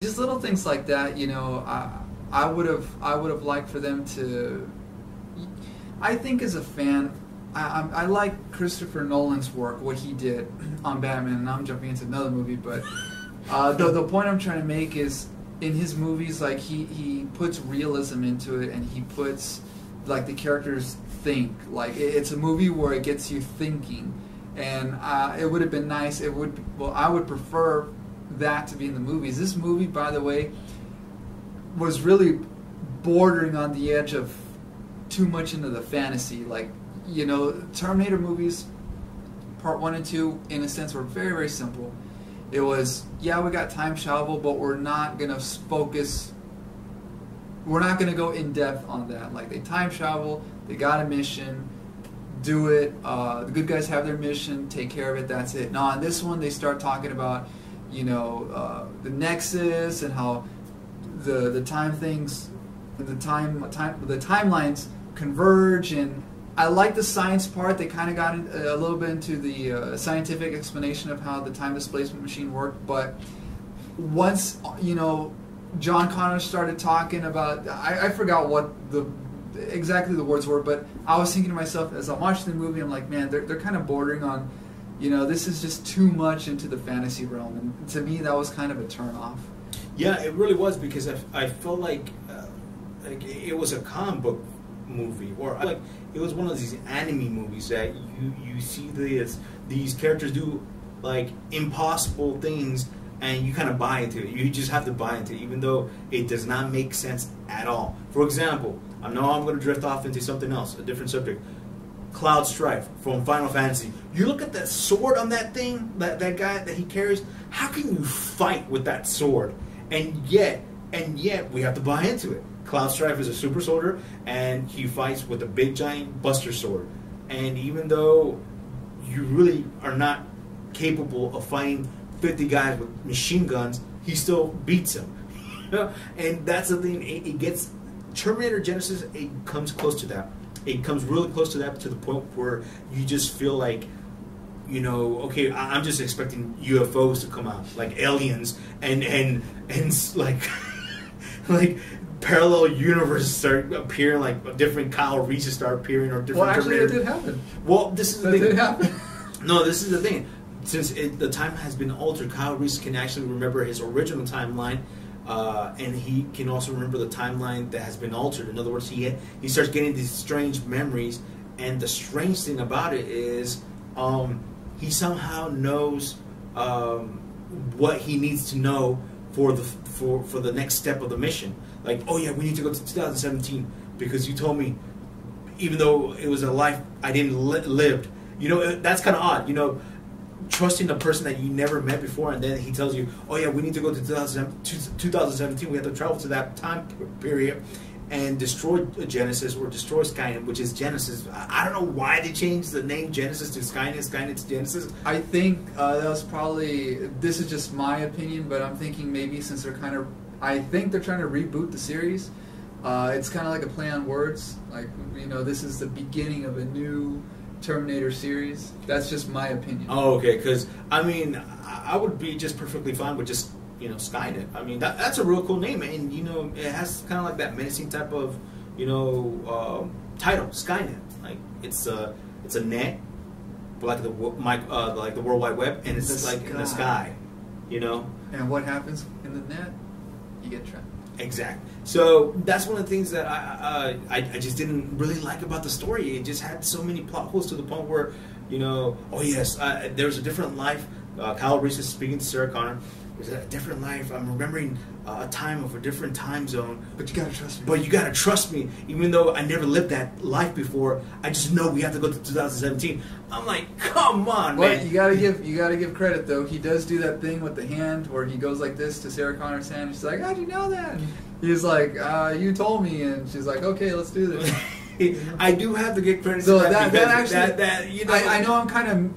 Just little things like that, I would have liked for them to. I think as a fan, I like Christopher Nolan's work, what he did on Batman, and I'm jumping into another movie, but the point I'm trying to make is in his movies, like he puts realism into it, and he puts like the characters think. Like it's a movie where it gets you thinking, and it would have been nice. I would prefer that to be in the movies. This movie, by the way, was really bordering on the edge of too much into the fantasy. Like, Terminator movies, part 1 and 2, in a sense, were very, very simple. It was, yeah, we got time travel, but we're not going to focus, we're not going to go in depth on that. Like, they time travel, they got a mission, do it, the good guys have their mission, take care of it, that's it. Now, on this one, they start talking about, the Nexus and how the time things, the timelines converge, and I like the science part. They kind of got a little bit into the scientific explanation of how the time displacement machine worked, but once John Connor started talking about, I forgot what exactly the words were, but I was thinking to myself as I'm watching the movie, I'm like, man, they're kind of bordering on, this is just too much into the fantasy realm, and to me that was kind of a turn off. Yeah, it really was, because I felt like it was a comic book movie, or like it was one of these anime movies that you see these characters do like impossible things, and you kind of buy into it. You just have to buy into it, even though it does not make sense at all. For example, I know I'm going to drift off into something else, a different subject. Cloud Strife from Final Fantasy. You look at that sword on that thing, that guy that he carries. How can you fight with that sword? And yet we have to buy into it. Cloud Strife is a super soldier, and he fights with a big giant Buster Sword. And even though you really are not capable of fighting 50 guys with machine guns, he still beats them. And that's the thing. It gets Terminator Genisys. It comes close to that. It comes really close to that, to the point where you just feel like, okay, I'm just expecting UFOs to come out, like aliens, and like like parallel universes start appearing, like different Kyle Reeses start appearing, or different. Well, actually, it did happen. Well, this is the thing. Did happen. No, this is the thing. Since the time has been altered, Kyle Reese can actually remember his original timeline. And he can also remember the timeline that has been altered. In other words, he starts getting these strange memories, and the strange thing about it is he somehow knows what he needs to know for the next step of the mission. Like, oh yeah, we need to go to 2017 because you told me, even though it was a life I didn't lived. That's kind of odd. Trusting the person that you never met before, and then he tells you, oh yeah, we need to go to 2017, we have to travel to that time period and destroy Genisys, or destroy Skynet, which is Genisys. I don't know why they changed the name Genisys to Skynet, Skynet to Genisys. I think that was probably, this is just my opinion, but I'm thinking maybe since I think they're trying to reboot the series. It's kind of like a play on words, like, this is the beginning of a new Terminator series. That's just my opinion. Oh, okay. Because I would be just perfectly fine with just Skynet. I mean, that's a real cool name, and it has kind of like that menacing type of title, Skynet. Like it's a net, like the World Wide Web, and it's like in the sky, And what happens in the net? You get trapped. Exactly. So that's one of the things that I just didn't really like about the story. It just had so many plot holes to the point where, oh yes, there's a different life. Kyle Reese is speaking to Sarah Connor. There's a different life. I'm remembering a time of a different time zone. But you gotta trust me. But you gotta trust me, even though I never lived that life before. I just know we have to go to 2017. I'm like, come on, well, man. You gotta give credit though. He does do that thing with the hand where he goes like this to Sarah Connor's hand. And she's like, how'd you know that? And he's like, you told me, and she's like, okay, let's do this. I do have to get credit. So to that actually, I know I'm kind of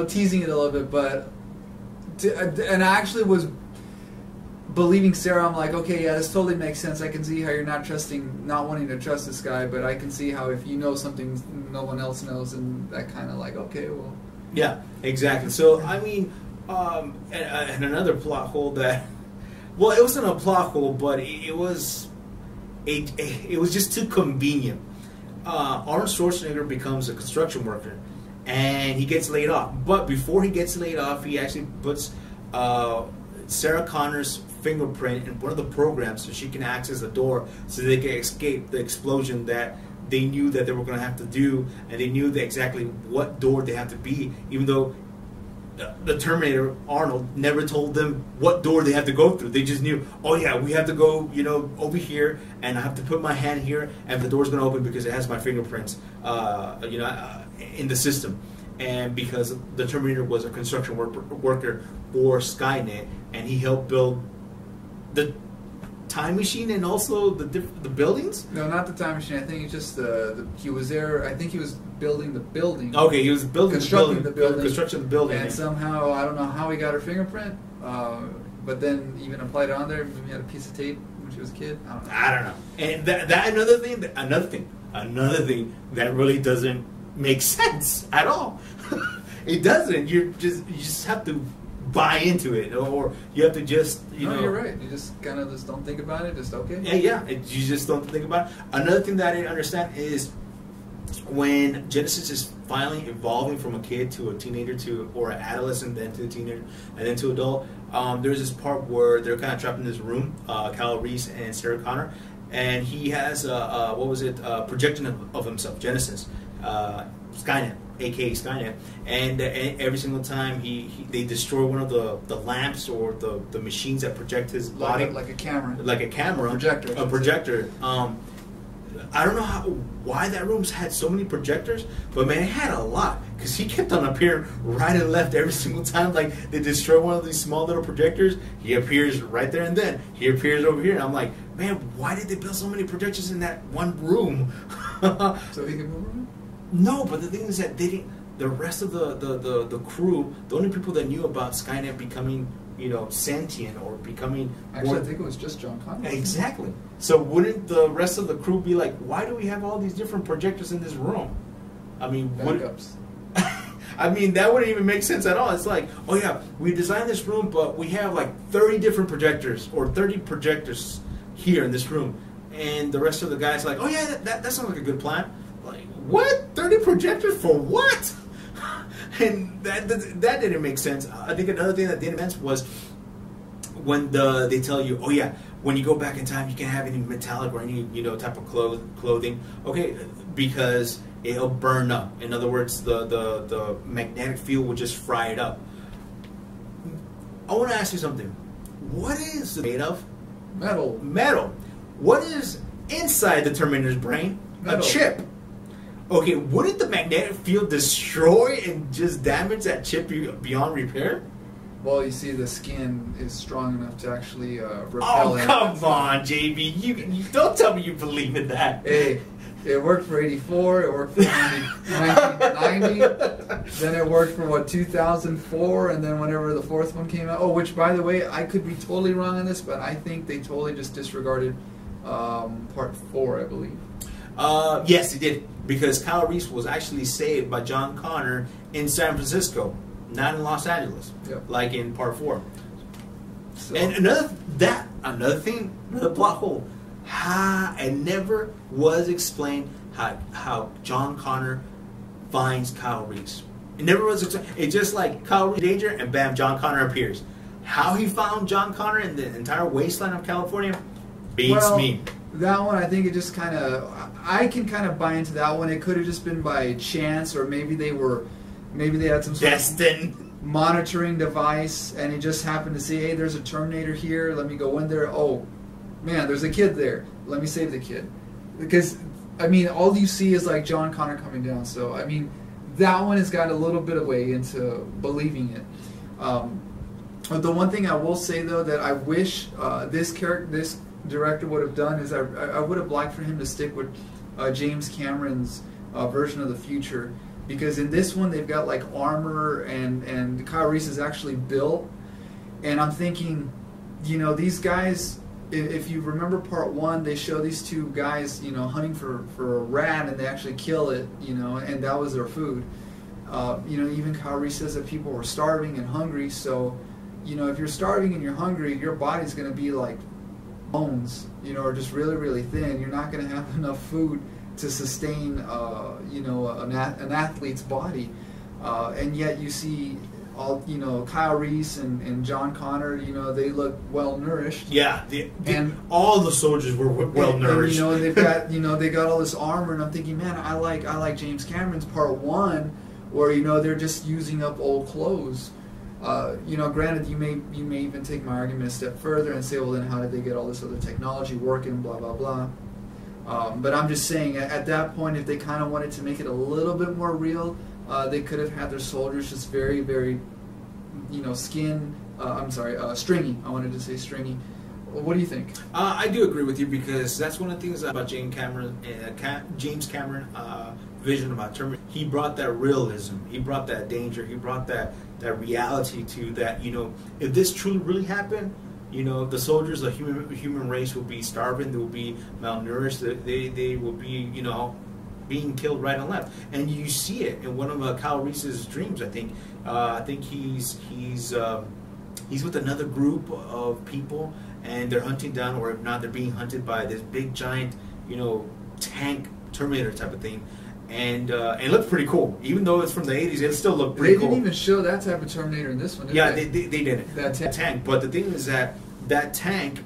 teasing it a little bit, but and I actually was believing Sarah. I'm like, okay, yeah, this totally makes sense. I can see how you're not wanting to trust this guy, but I can see how if you know something no one else knows, and that kind of like, okay, well. Yeah, exactly. So and another plot hole that Well, it wasn't a plot hole, but it was it was just too convenient. Arnold Schwarzenegger becomes a construction worker, and he gets laid off. But before he gets laid off, he actually puts Sarah Connor's fingerprint in one of the programs so she can access the door so they can escape the explosion that they knew that they were going to have to do, and they knew exactly what door they had to be, even though the Terminator, Arnold, never told them what door they had to go through. They just knew, oh yeah, we have to go, over here, and I have to put my hand here, and the door's going to open because it has my fingerprints, in the system. And because the Terminator was a construction worker for Skynet, and he helped build the time machine and also the buildings. No, not the time machine. I think it's just he was there. I think he was building the building. Okay, he was constructing the building. Construction of the building. And somehow, I don't know how he got her fingerprint, but then even applied it on there. Maybe he had a piece of tape when she was a kid. I don't know. And that another thing that really doesn't make sense at all. It doesn't. You just have to buy into it, or you have to just No, you're right. You just kind of just don't think about it. Just okay. You just don't think about it. Another thing that I didn't understand is when Genisys is finally evolving from a kid to a teenager or an adolescent, then to a teenager, and then to adult. There's this part where they're kind of trapped in this room, Kyle Reese and Sarah Connor, and he has projection of himself, Genisys, Skynet, aka Skynet, and every single time they destroy one of the lamps or the machines that project his body, like a camera, a projector. I don't know why that room's had so many projectors, but man, it had a lot, because he kept on appearing right and left every single time. Like, they destroy one of these small little projectors, he appears right there, and then he appears over here, and I'm like, man, why did they build so many projectors in that one room? So he can move around? No, but the thing is that they didn't. The rest of the crew, the only people that knew about Skynet becoming, sentient or becoming. Actually, I think it was just John Connor. Exactly. So wouldn't the rest of the crew be like, why do we have all these different projectors in this room? I mean, backups. I mean, that wouldn't even make sense at all. It's like, oh yeah, we designed this room, but we have like 30 different projectors or 30 projectors here in this room, and the rest of the guys like, oh yeah, that sounds like a good plan. Like, what? 30 projectors for what? And that didn't make sense. I think another thing that didn't make sense was when they tell you, oh yeah, when you go back in time, you can't have any metallic or any type of clothing. Okay, because it'll burn up. In other words, the magnetic field will just fry it up. I want to ask you something. What is it made of? Metal. Metal. What is inside the Terminator's brain? Metal. A chip. Okay, wouldn't the magnetic field destroy and just damage that chip beyond repair? Well, you see, the skin is strong enough to actually repel. Oh, come on, JB. You don't tell me you believe in that. Hey, it worked for 84, it worked for 1990, then it worked for, 2004, and then whenever the fourth one came out. Oh, which, by the way, I could be totally wrong on this, but I think they totally just disregarded part 4, I believe. Yes, he did, because Kyle Reese was actually saved by John Connor in San Francisco, not in Los Angeles, like in part 4. So. And another plot hole. It never was explained how John Connor finds Kyle Reese. It never was explained. It's just like Kyle Reese in danger, and bam, John Connor appears. How he found John Connor in the entire wasteland of California beats me. That one, I think it just kind of, I can kind of buy into that one. It could have just been by chance, or maybe they had some sort of monitoring device, and he just happened to see, hey, there's a Terminator here, let me go in there. Oh, man, there's a kid there. Let me save the kid. Because, I mean, all you see is like John Connor coming down. So, I mean, that one has got a little bit of way into believing it. The one thing I will say, though, that I wish this director would have done is I would have liked for him to stick with James Cameron's version of the future, because in this one they've got like armor and Kyle Reese is actually built, and I'm thinking, these guys, if you remember part 1, they show these two guys hunting for a rat, and they actually kill it, and that was their food. Even Kyle Reese says that people were starving and hungry, so you know, if you're starving and you're hungry, your body's going to be like bones, you know, or just really, really thin. You're not going to have enough food to sustain, you know, an athlete's body. And yet you see all, you know, Kyle Reese and John Connor, you know, they look well nourished. Yeah, and all the soldiers were well nourished. And, you know, and they've got, you know, they got all this armor, and I'm thinking, man, I like James Cameron's Part 1, where, you know, they're just using up old clothes. You know, granted, you may even take my argument a step further and say, well, then how did they get all this other technology working, blah, blah, blah. But I'm just saying, at that point, if they kind of wanted to make it a little bit more real, they could have had their soldiers just very, very, you know, stringy. I wanted to say stringy. What do you think? I do agree with you, because that's one of the things about James Cameron vision about Terminator. He brought that realism. He brought that danger. He brought that reality to that. You know, if this truly really happened, you know, the soldiers, the human race will be starving. They will be malnourished. They will be, you know, being killed right and left. And you see it in one of Kyle Reese's dreams. I think he's with another group of people, and they're hunting down, or if not, they're being hunted by this big giant, you know, tank Terminator type of thing. And it looked pretty cool, even though it's from the 80s. It still looked pretty cool. They didn't even show that type of Terminator in this one. Yeah, they didn't. That tank. But the thing is that tank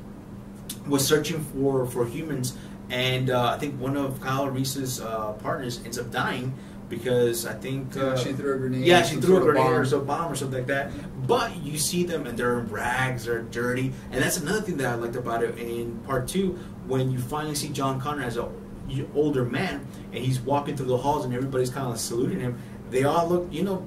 was searching for humans, and I think one of Kyle Reese's partners ends up dying because I think she threw a grenade. Yeah, she threw a grenade or a bomb or something like that. But you see them, and they're in rags, they're dirty, and that's another thing that I liked about it in Part 2, when you finally see John Connor as an older man, and he's walking through the halls, and everybody's kind of saluting him. They all look, you know,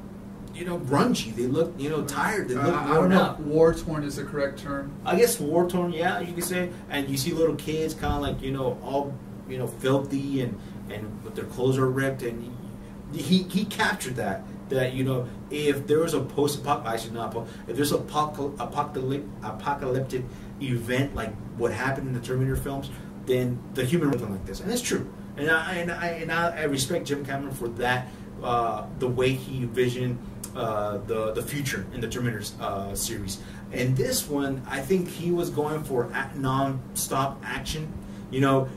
grungy. They look, you know, tired. They look I don't know if war-torn is the correct term. I guess war-torn, yeah, you could say. And you see little kids kind of like, you know, all, you know, filthy, and their clothes are ripped, and he captured that, you know, if there was a if there's an apocalyptic event like what happened in the Terminator films, then the human race like this, and it's true. And I respect Jim Cameron for that, the way he envisioned the future in the Terminator series. And this one, I think he was going for non-stop action. You know,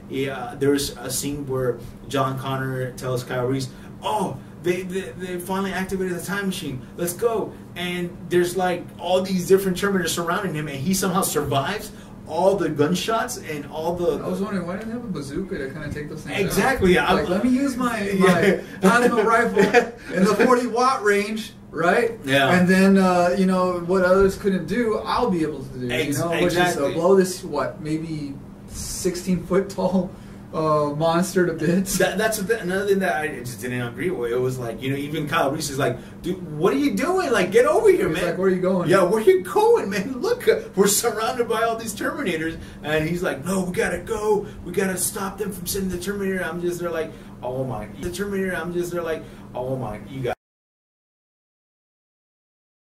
there's a scene where John Connor tells Kyle Reese, "Oh, they finally activated the time machine. Let's go!" And there's like all these different Terminators surrounding him, and he somehow survives all the gunshots and all the... I was wondering, why didn't they have a bazooka to kind of take those things exactly, out? Like, let me use my plasma rifle in the 40-watt range, right? Yeah. And then, you know, what others couldn't do, I'll be able to do. You know, which is blow this, what, maybe 16-foot tall monster to bits. That's another thing that I just didn't agree with. It was like, you know, even Kyle Reese is like, dude, what are you doing? Like, get over here, man. Like, where are you going? Yeah, where are you going, man? Look, we're surrounded by all these Terminators. And he's like, no, we gotta go. We gotta stop them from sending the Terminator. I'm just there like, oh my. The Terminator, I'm just there like, oh my, you got